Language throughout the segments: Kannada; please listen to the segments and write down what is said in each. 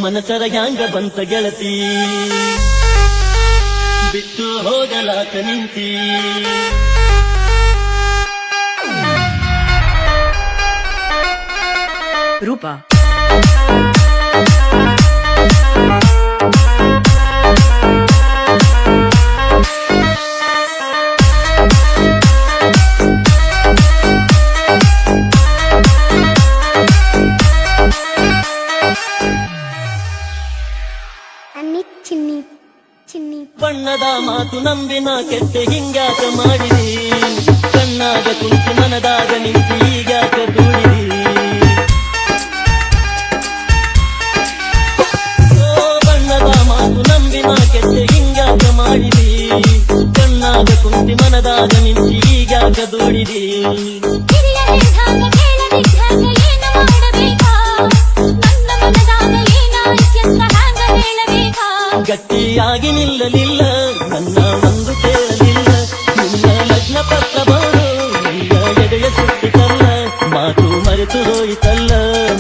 ಮನಸರ ಹ್ಯಾಂಗ ಬಂತ ಗೆಳತಿ ಬಿಟ್ಟು ಹೋಗಲಾಕ ನಿಂತಿ ರೂಪ ಬಣ್ಣದ ಮಾತು ನಂಬಿನ ಕೆತ್ತೆ ಹಿಂಗಾಕ ಮಾಡಿದಿ ಕಣ್ಣಾಗ ಕುಂತು ಮನದಾಗ ನಿಂತು ಈಗಾಕ ದೂಡಿದಿ ಬಣ್ಣದ ಮಾತು ನಂಬಿನ ಕೆತ್ತೆ ಹಿಂಗಾಕ ಮಾಡಿದಿ ಕಣ್ಣಾಗ ಕುಂತು ಮನದಾಗ ನಿಂತು ಈಗಾಕ ದೂಡಿದಿ ಗಟ್ಟಿಯಾಗಿ ನಿಲ್ಲಲಿಲ್ಲ ನನ್ನ ಒಂದು ಕೇಳಲಿಲ್ಲ ನಿನ್ನ ಲಗ್ನ ಪತ್ರ ಬಾರು ನಿನ್ನ ಎದೆಯ ಸುತ್ತಿತಲ್ಲ ಮಾತು ಮರೆತು ಹೋಯಿತಲ್ಲ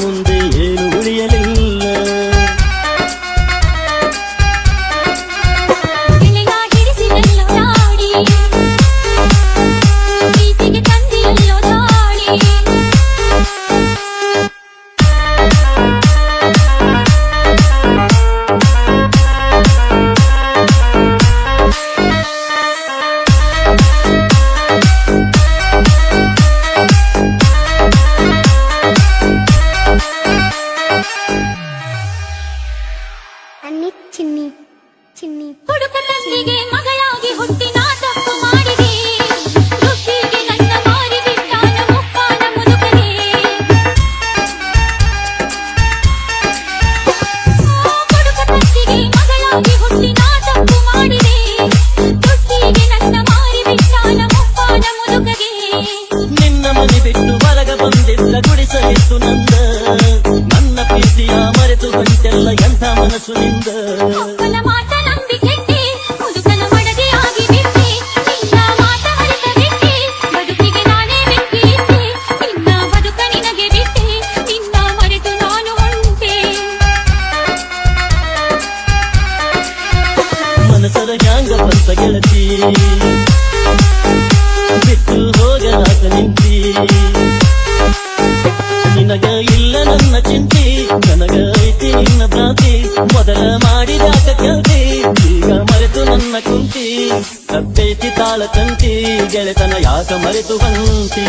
ಮುಂದೆ ಏನು ಉಳಿಯಲಿಲ್ಲ ಹುಡುಕ ತಂದಿಗೆ ಮಗಳಾಗಿ ಹುಟ್ಟಿ ನಾ ತಪ್ಪು ಮಾಡಿದೆ ದುಃಖಿಗೆ ನನ್ನ ಮಾರಿ ಬಿಟ್ಟಾನ ಮುಪ್ಪಾನ ಮುದುಕನೆ ಹುಡುಕ ತಂದಿಗೆ ಮಗಳಾಗಿ ಹುಟ್ಟಿ ನಾ ತಪ್ಪು ಮಾಡಿದೆ ದುಃಖಿಗೆ ನನ್ನ ಮಾರಿ ಬಿಟ್ಟಾನ ಮುಪ್ಪಾನ ಮುದುಕಗೆ ನಿನ್ನ ಮನೆ ಬಿಟ್ಟು ಹೊರಗ ಬಂದಿದ್ದ ಗುಡಿಸಲಿತ್ತು ನನ್ನ ಪ್ರೀತಿಯ ಮರೆತು ಬಂತೆಲ್ಲ ಎಂಥ ಮನಸ್ಸು ನಿಂದ ಮನಸರ ಹ್ಯಾಂಗ ಬಂತ ಗೆಳತಿ ಬಿಟ್ಟು ಹೋಗಲಾಕ ನಿಂತಿ ನಿನಗ ಇಲ್ಲ ನನ್ನ ಚಿಂತಿ ನನಗ ಐತಿ ನಿನ್ನ ಭ್ರಾಂತಿ ಮೊದಲ ಮಾಡಿದಾಕ ಕೆಲ್ತಿ ಈಗ ಮರೆತು ನನ್ನ ಕುಂತಿ ಕತ್ತೈತಿ ತಾಳ ತಂತಿ ಗೆಳೆತನ ಯಾಕ ಮರೆತು ಬಂತಿ